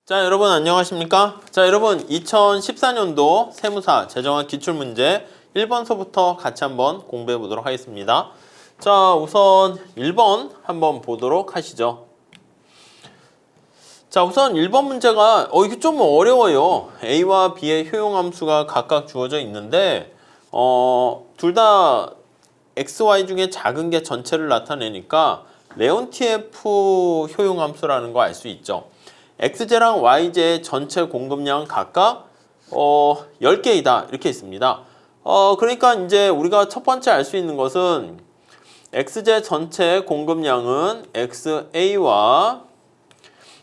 자, 여러분 안녕하십니까? 자, 여러분 2014년도 세무사 재정학 기출문제 1번서부터 같이 한번 공부해 보도록 하겠습니다. 자, 우선 1번 한번 보도록 하시죠. 자, 우선 1번 문제가 이게 좀 어려워요. A와 B의 효용함수가 각각 주어져 있는데 둘 다 XY 중에 작은 게 전체를 나타내니까 레온티에프 효용함수라는 거 알 수 있죠. XJ랑 YJ의 전체 공급량은 각각 10개이다 이렇게 있습니다. 그러니까 이제 우리가 첫 번째 알 수 있는 것은 XJ 전체 공급량은 XA와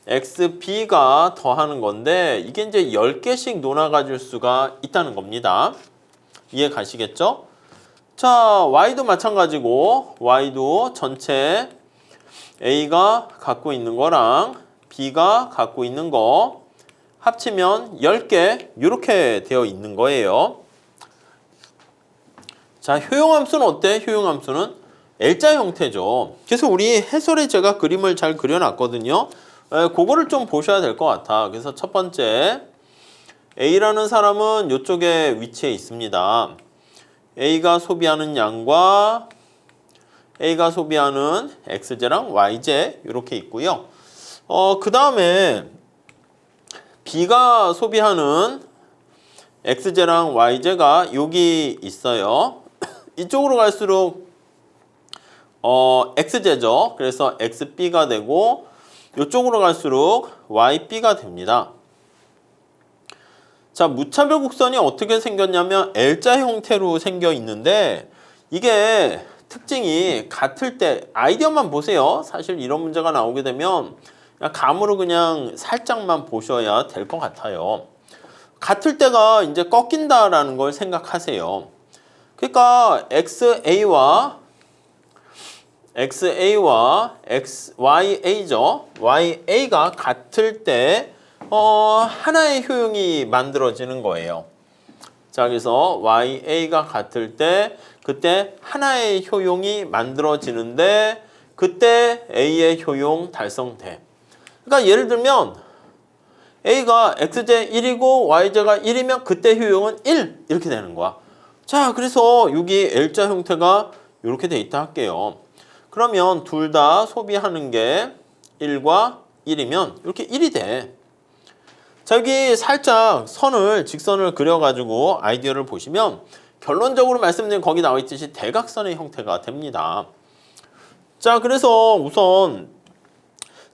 XB가 더하는 건데 이게 이제 10개씩 논아 가질 수가 있다는 겁니다. 이해 가시겠죠? 자, Y도 마찬가지고 Y도 전체 A가 갖고 있는 거랑 B가 갖고 있는 거 합치면 10개 이렇게 되어 있는 거예요. 자, 효용함수는 어때? 효용함수는 L자 형태죠. 그래서 우리 해설에 제가 그림을 잘 그려놨거든요. 그거를 좀 보셔야 될 것 같아. 그래서 첫 번째 A라는 사람은 이쪽에 위치해 있습니다. A가 소비하는 양과 A가 소비하는 XJ랑 YJ 이렇게 있고요. 그 다음에 B가 소비하는 XJ랑 YJ가 여기 있어요. 이쪽으로 갈수록 XJ죠. 그래서 XB가 되고 이쪽으로 갈수록 YB가 됩니다. 자, 무차별 곡선이 어떻게 생겼냐면 L자 형태로 생겨 있는데 이게 특징이 같을 때 아이디어만 보세요. 사실 이런 문제가 나오게 되면 그냥 감으로 그냥 살짝만 보셔야 될 것 같아요. 같을 때가 이제 꺾인다라는 걸 생각하세요. 그러니까 XA와 YA죠. YA가 같을 때 하나의 효용이 만들어지는 거예요. 자, 그래서 YA가 같을 때 그때 하나의 효용이 만들어지는데 그때 A의 효용 달성돼. 그러니까 예를 들면 A가 XJ 1이고 YJ가 1이면 그때 효용은 1 이렇게 되는 거야. 자, 그래서 여기 L자 형태가 이렇게 돼 있다 할게요. 그러면 둘 다 소비하는 게 1과 1이면 이렇게 1이 돼. 자, 여기 살짝 직선을 그려가지고 아이디어를 보시면 결론적으로 말씀드린 거기 나와 있듯이 대각선의 형태가 됩니다. 자, 그래서 우선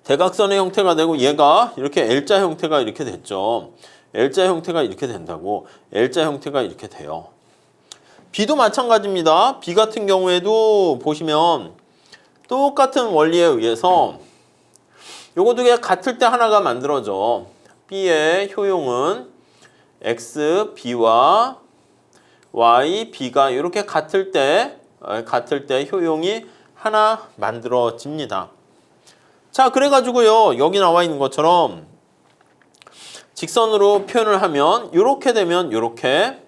대각선의 형태가 되고 얘가 이렇게 L자 형태가 이렇게 됐죠. L자 형태가 이렇게 된다고. L자 형태가 이렇게 돼요. B도 마찬가지입니다. B 같은 경우에도 보시면 똑같은 원리에 의해서 요거 두 개 같을 때 하나가 만들어져. B의 효용은 XB와 YB가 이렇게 같을 때 효용이 하나 만들어집니다. 자, 그래가지고요, 여기 나와 있는 것처럼 직선으로 표현을 하면 이렇게 되면 이렇게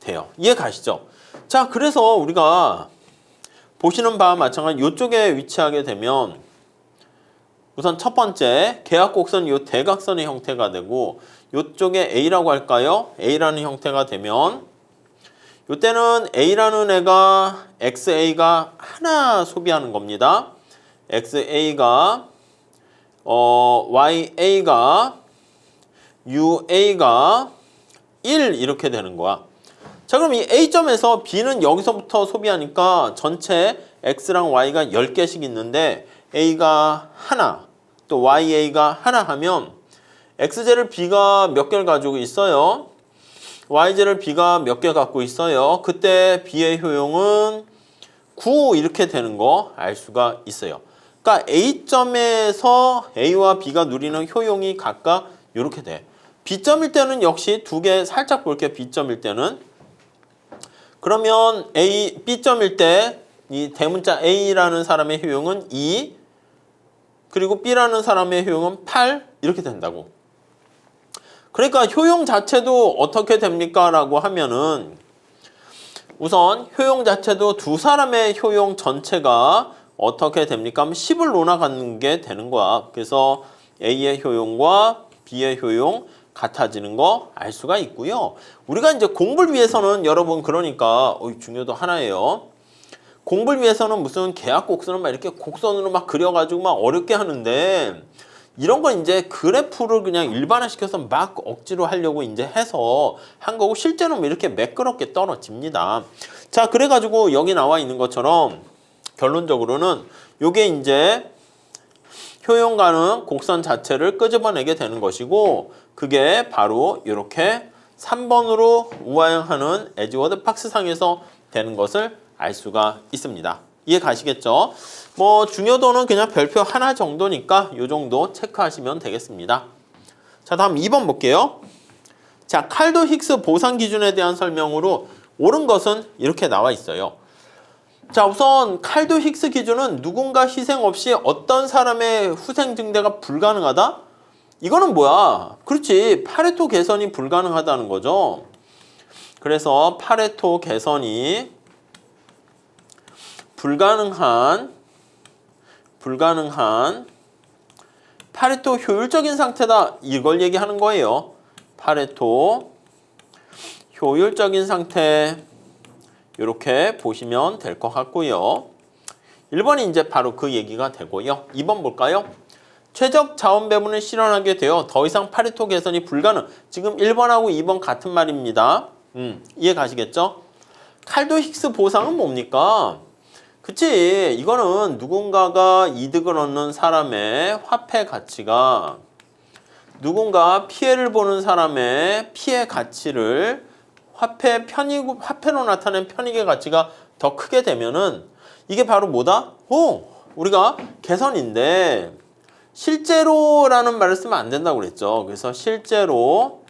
돼요. 이해 가시죠? 자, 그래서 우리가 보시는 바와 마찬가지로 이쪽에 위치하게 되면 우선 첫 번째 계약곡선이 이 대각선의 형태가 되고 이쪽에 A라고 할까요? A라는 형태가 되면 이때는 A라는 애가 XA가 하나 소비하는 겁니다. XA가 YA가 UA가 1 이렇게 되는 거야. 자, 그럼 이 A점에서 B는 여기서부터 소비하니까 전체 X랑 Y가 10개씩 있는데 A가 하나, 또 YA가 하나 하면 XJ를 B가 몇 개를 가지고 있어요? YJ를 B가 몇 개 갖고 있어요? 그때 B의 효용은 9 이렇게 되는 거 알 수가 있어요. 그러니까 A점에서 A와 B가 누리는 효용이 각각 이렇게 돼. B점일 때는 역시 두 개 살짝 볼게요. B점일 때는. 그러면 B점일 때 이 대문자 A라는 사람의 효용은 2, 그리고 B라는 사람의 효용은 8 이렇게 된다고. 그러니까 효용 자체도 어떻게 됩니까? 라고 하면은 우선 효용 자체도 두 사람의 효용 전체가 어떻게 됩니까? 10을 논하는 게 되는 거야. 그래서 A의 효용과 B의 효용 같아지는 거 알 수가 있고요. 우리가 이제 공부를 위해서는 여러분 그러니까 중요도 하나예요. 공부를 위해서는 무슨 계약 곡선을 막 이렇게 곡선으로 막 그려가지고 막 어렵게 하는데 이런 건 이제 그래프를 그냥 일반화시켜서 막 억지로 하려고 이제 해서 한 거고 실제로는 뭐 이렇게 매끄럽게 떨어집니다. 자, 그래가지고 여기 나와 있는 것처럼 결론적으로는 요게 이제 효용가는 곡선 자체를 끄집어내게 되는 것이고 그게 바로 이렇게 3번으로 우화형하는 에즈워드 박스상에서 되는 것을 알 수가 있습니다. 이해 가시겠죠? 뭐 중요도는 그냥 별표 하나 정도니까 이 정도 체크하시면 되겠습니다. 자, 다음 2번 볼게요. 자, 칼도 힉스 보상 기준에 대한 설명으로 옳은 것은 이렇게 나와 있어요. 자, 우선 칼도 힉스 기준은 누군가 희생 없이 어떤 사람의 후생 증대가 불가능하다? 이거는 뭐야? 그렇지, 파레토 개선이 불가능하다는 거죠. 그래서 파레토 개선이 불가능한 파레토 효율적인 상태다. 이걸 얘기하는 거예요. 파레토 효율적인 상태 이렇게 보시면 될 것 같고요. 1번이 이제 바로 그 얘기가 되고요. 2번 볼까요? 최적 자원 배분을 실현하게 되어 더 이상 파레토 개선이 불가능. 지금 1번하고 2번 같은 말입니다. 이해 가시겠죠? 칼도 힉스 보상은 뭡니까? 그치, 이거는 누군가가 이득을 얻는 사람의 화폐 가치가 누군가 피해를 보는 사람의 피해 가치를 화폐로 나타낸 편익의 가치가 더 크게 되면은 이게 바로 뭐다? 우리가 개선인데 실제로라는 말을 쓰면 안 된다고 그랬죠. 그래서 실제로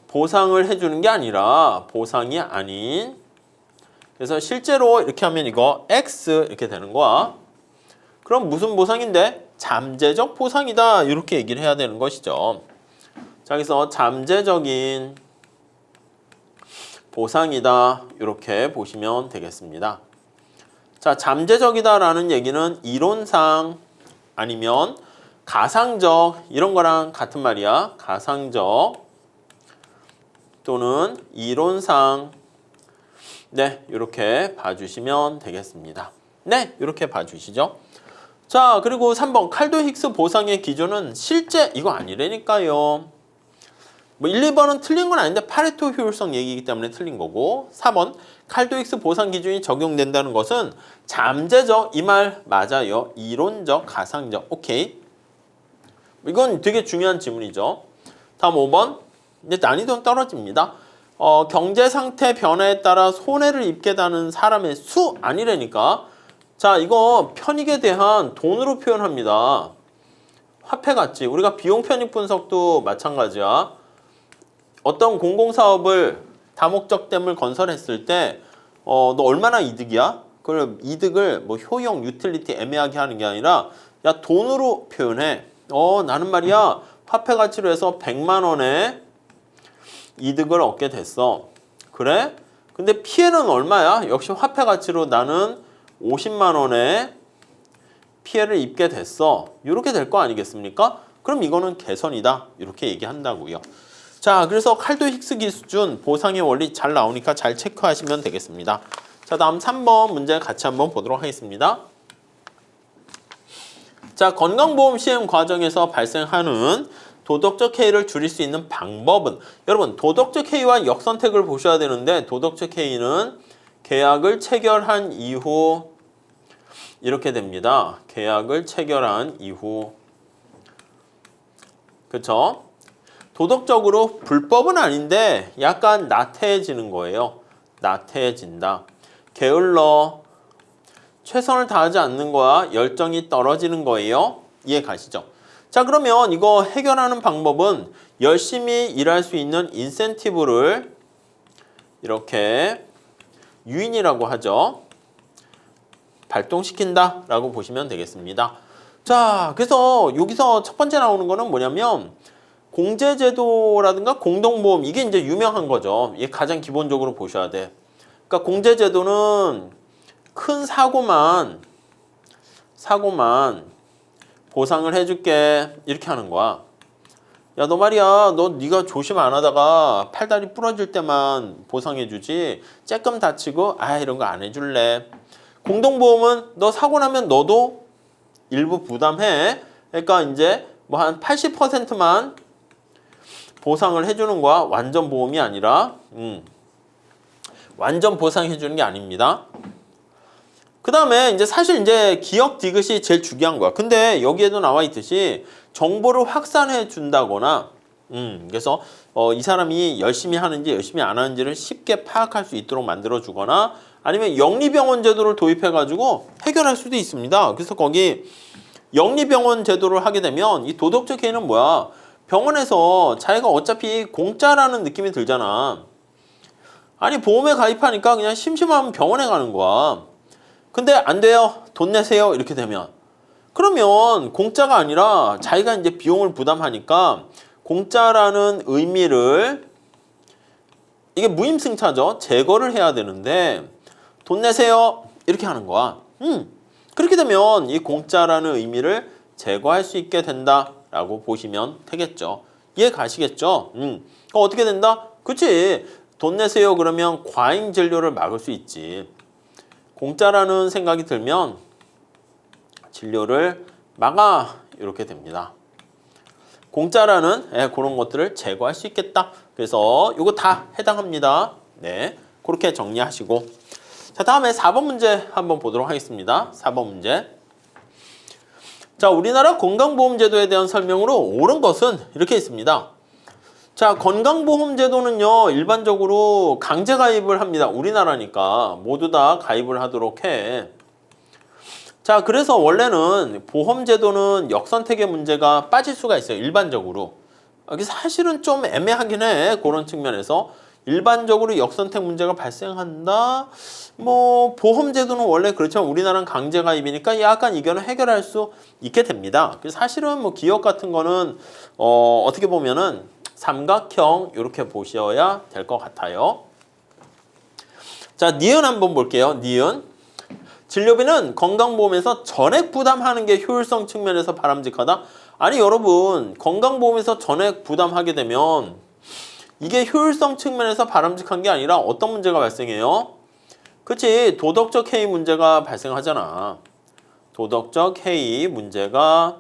보상을 해주는 게 아니라 보상이 아닌 그래서 실제로 이렇게 하면 이거 X 이렇게 되는 거야. 그럼 무슨 보상인데? 잠재적 보상이다. 이렇게 얘기를 해야 되는 것이죠. 자, 그래서 잠재적인 보상이다. 이렇게 보시면 되겠습니다. 자, 잠재적이다라는 얘기는 이론상 아니면 가상적 이런 거랑 같은 말이야. 가상적 또는 이론상 네, 이렇게 봐주시면 되겠습니다. 네, 이렇게 봐주시죠. 자, 그리고 3번 칼도 힉스 보상의 기준은 실제 이거 아니라니까요. 뭐 1, 2번은 틀린 건 아닌데 파레토 효율성 얘기이기 때문에 틀린 거고 4번 칼도 힉스 보상 기준이 적용된다는 것은 잠재적 이 말 맞아요. 이론적, 가상적. 오케이. 이건 되게 중요한 지문이죠. 다음 5번 이제 난이도는 떨어집니다. 경제 상태 변화에 따라 손해를 입게 되는 사람의 수 아니라니까. 자, 이거 편익에 대한 돈으로 표현합니다. 화폐 가치. 우리가 비용 편익 분석도 마찬가지야. 어떤 공공사업을 다목적댐을 건설했을 때 너 얼마나 이득이야? 그걸 이득을 뭐 효용, 유틸리티 애매하게 하는 게 아니라 야 돈으로 표현해. 나는 말이야 화폐 가치로 해서 100만 원에 이득을 얻게 됐어. 그래? 근데 피해는 얼마야? 역시 화폐 가치로 나는 50만 원에 피해를 입게 됐어. 이렇게 될 거 아니겠습니까? 그럼 이거는 개선이다. 이렇게 얘기한다고요. 자, 그래서 칼도 힉스 기준 보상의 원리 잘 나오니까 잘 체크하시면 되겠습니다. 자, 다음 3번 문제 같이 한번 보도록 하겠습니다. 자, 건강보험 시행 과정에서 발생하는 도덕적 해이를 줄일 수 있는 방법은 여러분 도덕적 해이와 역선택을 보셔야 되는데 도덕적 해이는 계약을 체결한 이후 이렇게 됩니다. 계약을 체결한 이후 그쵸? 도덕적으로 불법은 아닌데 약간 나태해지는 거예요. 나태해진다. 게을러. 최선을 다하지 않는 거야. 열정이 떨어지는 거예요. 이해 가시죠? 자, 그러면 이거 해결하는 방법은 열심히 일할 수 있는 인센티브를 이렇게 유인이라고 하죠. 발동시킨다 라고 보시면 되겠습니다. 자, 그래서 여기서 첫 번째 나오는 거는 뭐냐면 공제제도라든가 공동보험 이게 이제 유명한 거죠. 이게 가장 기본적으로 보셔야 돼. 그러니까 공제제도는 큰 사고만 사고만 보상을 해줄게 이렇게 하는 거야. 야, 너 말이야, 너 네가 조심 안 하다가 팔다리 부러질 때만 보상해주지 쬐끔 다치고 이런 거 안 해줄래. 공동보험은 너 사고 나면 너도 일부 부담해. 그러니까 이제 뭐 한 80%만 보상을 해주는 거야. 완전 보험이 아니라 완전 보상해주는 게 아닙니다. 그 다음에 이제 사실 이제 기억 디귿이 제일 중요한 거야. 근데 여기에도 나와 있듯이 정보를 확산해 준다거나 그래서 이 사람이 열심히 하는지 열심히 안 하는지를 쉽게 파악할 수 있도록 만들어 주거나 아니면 영리병원 제도를 도입해 가지고 해결할 수도 있습니다. 그래서 거기 영리병원 제도를 하게 되면 이 도덕적 해이는 뭐야? 병원에서 자기가 어차피 공짜라는 느낌이 들잖아. 아니 보험에 가입하니까 그냥 심심하면 병원에 가는 거야. 근데 안 돼요. 돈 내세요. 이렇게 되면. 그러면 공짜가 아니라 자기가 이제 비용을 부담하니까 공짜라는 의미를 이게 무임승차죠. 제거를 해야 되는데 돈 내세요. 이렇게 하는 거야. 그렇게 되면 이 공짜라는 의미를 제거할 수 있게 된다라고 보시면 되겠죠. 이해 가시겠죠? 어떻게 된다? 그치? 돈 내세요. 그러면 과잉 진료를 막을 수 있지. 공짜라는 생각이 들면 진료를 막아 이렇게 됩니다. 공짜라는 그런 것들을 제거할 수 있겠다. 그래서 이거 다 해당합니다. 네, 그렇게 정리하시고 자 다음에 4번 문제 한번 보도록 하겠습니다. 4번 문제. 자 우리나라 건강보험제도에 대한 설명으로 옳은 것은 이렇게 있습니다. 자 건강보험제도는요 일반적으로 강제 가입을 합니다. 우리나라니까 모두 다 가입을 하도록 해. 자 그래서 원래는 보험제도는 역선택의 문제가 빠질 수가 있어요. 일반적으로. 사실은 좀 애매하긴 해. 그런 측면에서 일반적으로 역선택 문제가 발생한다. 뭐 보험제도는 원래 그렇지만 우리나라는 강제 가입이니까 약간 이거는 해결할 수 있게 됩니다. 그래서 사실은 뭐 기업 같은 거는 어떻게 보면은 삼각형 이렇게 보셔야 될 것 같아요. 자 니은 한번 볼게요. 니은. 진료비는 건강보험에서 전액 부담하는 게 효율성 측면에서 바람직하다. 아니 여러분 건강보험에서 전액 부담하게 되면 이게 효율성 측면에서 바람직한 게 아니라 어떤 문제가 발생해요? 그치 도덕적 해이 문제가 발생하잖아. 도덕적 해이 문제가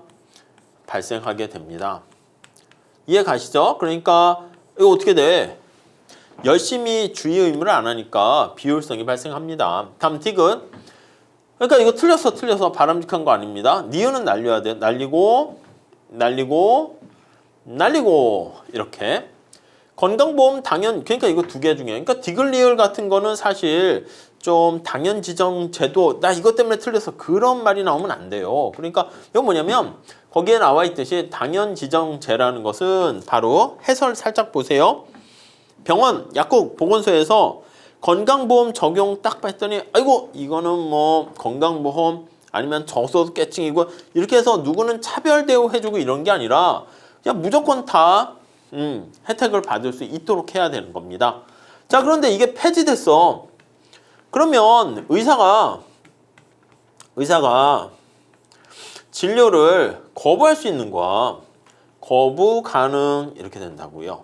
발생하게 됩니다. 이해 가시죠? 그러니까 이거 어떻게 돼? 열심히 주의 의무를 안 하니까 비효율성이 발생합니다. 다음 디귿. 그러니까 이거 틀려서 바람직한 거 아닙니다. 니은은 날려야 돼. 날리고 이렇게. 건강보험 당연 그러니까 이거 두 개 중에 그러니까 디귿리을 같은 거는 사실 좀 당연 지정 제도 나 이것 때문에 틀려서 그런 말이 나오면 안 돼요. 그러니까 이건 뭐냐면 거기에 나와 있듯이 당연 지정제라는 것은 바로 해설 살짝 보세요. 병원, 약국, 보건소에서 건강보험 적용 딱 봤더니 아이고 이거는 뭐 건강보험 아니면 저소득계층이고 이렇게 해서 누구는 차별 대우해주고 이런 게 아니라 그냥 무조건 다 혜택을 받을 수 있도록 해야 되는 겁니다. 자 그런데 이게 폐지됐어. 그러면 의사가 진료를 거부할 수 있는 거야. 거부 가능 이렇게 된다고요.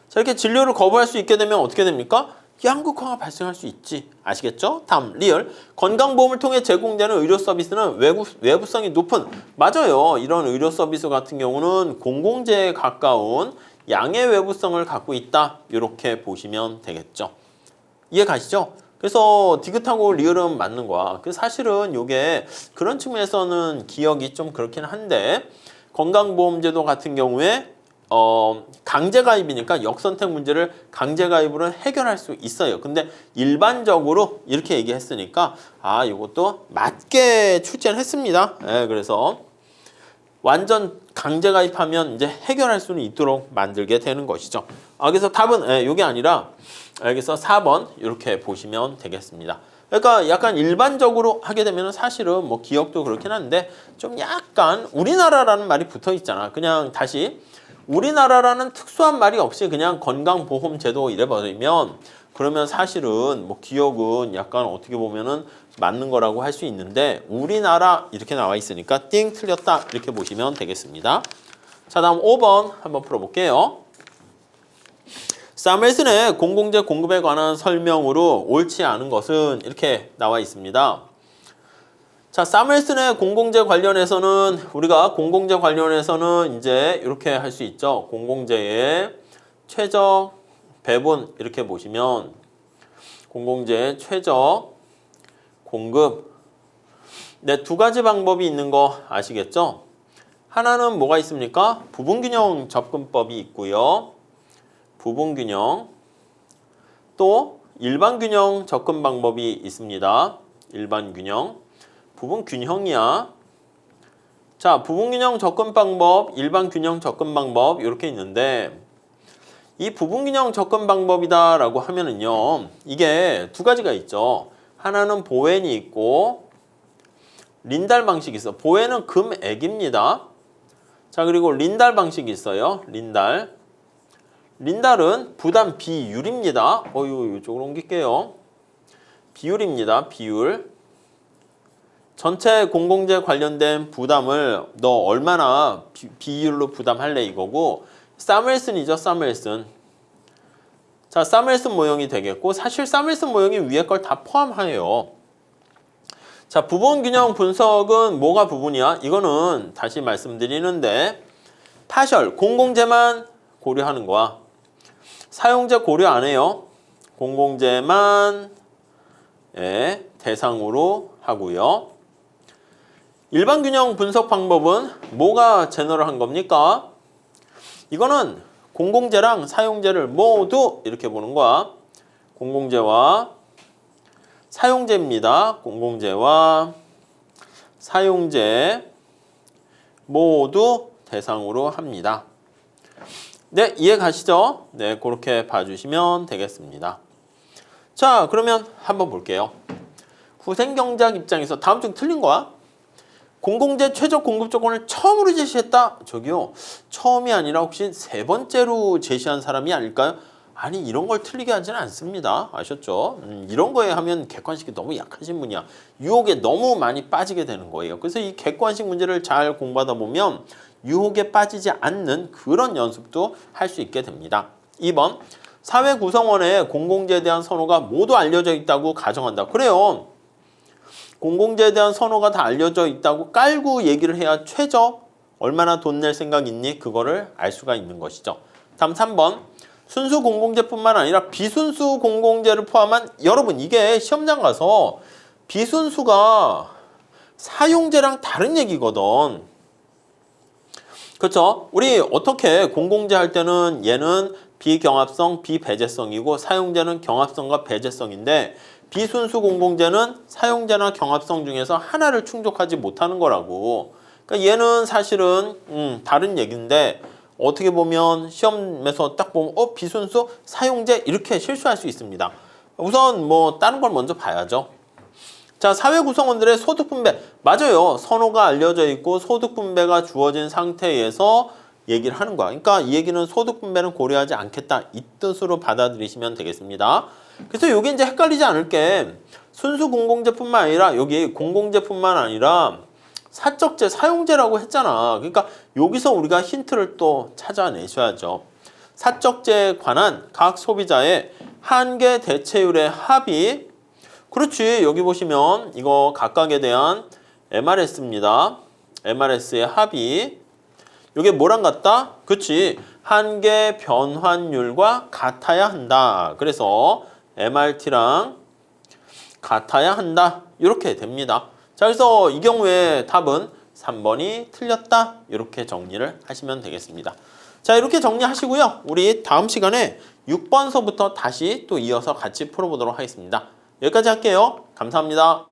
자 이렇게 진료를 거부할 수 있게 되면 어떻게 됩니까? 양극화가 발생할 수 있지. 아시겠죠? 다음 리얼. 건강보험을 통해 제공되는 의료 서비스는 외부성이 높은 맞아요. 이런 의료 서비스 같은 경우는 공공재에 가까운 양의 외부성을 갖고 있다. 이렇게 보시면 되겠죠. 이해 가시죠? 그래서 디귿하고 리얼은 맞는 거야. 그 사실은 이게 그런 측면에서는 기억이 좀 그렇긴 한데 건강보험제도 같은 경우에 강제가입이니까 역선택 문제를 강제가입으로 해결할 수 있어요. 근데 일반적으로 이렇게 얘기했으니까 이것도 맞게 출제를 했습니다. 그래서 완전 강제가입하면 이제 해결할 수는 있도록 만들게 되는 것이죠. 그래서 답은 이게 아니라 여기서 4번 이렇게 보시면 되겠습니다. 그러니까 약간 일반적으로 하게 되면 사실은 뭐 기억도 그렇긴 한데 좀 약간 우리나라라는 말이 붙어 있잖아. 그냥 다시 우리나라라는 특수한 말이 없이 그냥 건강보험제도 이래버리면 그러면 사실은 뭐 기억은 약간 어떻게 보면은 맞는 거라고 할 수 있는데 우리나라 이렇게 나와 있으니까 띵 틀렸다 이렇게 보시면 되겠습니다. 자, 다음 5번 한번 풀어볼게요. 사무엘슨의 공공재 공급에 관한 설명으로 옳지 않은 것은 이렇게 나와 있습니다. 자, 사무엘슨의 공공재 관련해서는 우리가 공공재 관련해서는 이제 이렇게 할 수 있죠. 공공재의 최적 배분 이렇게 보시면 공공재의 최적 공급 네, 두 가지 방법이 있는 거 아시겠죠? 하나는 뭐가 있습니까? 부분균형 접근법이 있고요. 부분균형 또 일반균형 접근 방법이 있습니다. 일반균형 부분균형이야. 자, 부분균형 접근 방법, 일반균형 접근 방법 이렇게 있는데 이 부분균형 접근 방법이다 라고 하면은요 이게 두 가지가 있죠. 하나는 보웬이 있고 린달 방식이 있어. 보웬은 금액입니다. 자, 그리고 린달 방식이 있어요. 린달은 부담 비율입니다. 이쪽으로 옮길게요. 비율입니다. 비율. 전체 공공재 관련된 부담을 너 얼마나 비율로 부담할래 이거고 사무엘슨이죠. 사무엘슨. 자, 사무엘슨 모형이 되겠고 사실 사무엘슨 모형이 위에 걸 다 포함해요. 자, 부분균형 분석은 뭐가 부분이야? 이거는 다시 말씀드리는데 파셜, 공공재만 고려하는 거야. 사용재 고려 안 해요. 공공재만 대상으로 하고요. 일반균형 분석 방법은 뭐가 제너럴한 겁니까? 이거는 공공재랑 사용재를 모두 이렇게 보는 거야. 공공재와 사용재입니다. 공공재와 사용재 모두 대상으로 합니다. 네, 이해 가시죠? 네, 그렇게 봐주시면 되겠습니다. 자, 그러면 한번 볼게요. 후생경제학 입장에서 다음 중 틀린 거야? 공공재 최적 공급 조건을 처음으로 제시했다? 저기요, 처음이 아니라 혹시 세 번째로 제시한 사람이 아닐까요? 아니, 이런 걸 틀리게 하지는 않습니다. 아셨죠? 이런 거에 하면 객관식이 너무 약하신 분이야. 유혹에 너무 많이 빠지게 되는 거예요. 그래서 이 객관식 문제를 잘 공부하다 보면 유혹에 빠지지 않는 그런 연습도 할 수 있게 됩니다. 2번, 사회 구성원의 공공재에 대한 선호가 모두 알려져 있다고 가정한다. 그래요. 공공재에 대한 선호가 다 알려져 있다고 깔고 얘기를 해야 최저 얼마나 돈 낼 생각 있니? 그거를 알 수가 있는 것이죠. 다음 3번, 순수 공공재뿐만 아니라 비순수 공공재를 포함한 여러분 이게 시험장 가서 비순수가 사용재랑 다른 얘기거든. 그렇죠? 우리 어떻게 공공재 할 때는 얘는 비경합성, 비배제성이고 사용재는 경합성과 배제성인데 비순수 공공재는 사용재나 경합성 중에서 하나를 충족하지 못하는 거라고. 그러니까 얘는 사실은 다른 얘기인데 어떻게 보면 시험에서 딱 보면 비순수, 사용재 이렇게 실수할 수 있습니다. 우선 뭐 다른 걸 먼저 봐야죠. 자, 사회 구성원들의 소득 분배. 맞아요. 선호가 알려져 있고 소득 분배가 주어진 상태에서 얘기를 하는 거야. 그러니까 이 얘기는 소득 분배는 고려하지 않겠다. 이 뜻으로 받아들이시면 되겠습니다. 그래서 이게 이제 헷갈리지 않을게 순수 공공재뿐만 아니라 여기 공공재뿐만 아니라 사적재, 사용재라고 했잖아. 그러니까 여기서 우리가 힌트를 또 찾아내셔야죠. 사적재에 관한 각 소비자의 한계 대체율의 합이 그렇지. 여기 보시면 이거 각각에 대한 MRS입니다. MRS의 합이 이게 뭐랑 같다? 그치. 한계 변환율과 같아야 한다. 그래서 MRT랑 같아야 한다. 이렇게 됩니다. 자, 그래서 이 경우에 답은 3번이 틀렸다. 이렇게 정리를 하시면 되겠습니다. 자, 이렇게 정리하시고요. 우리 다음 시간에 6번서부터 다시 또 이어서 같이 풀어보도록 하겠습니다. 여기까지 할게요. 감사합니다.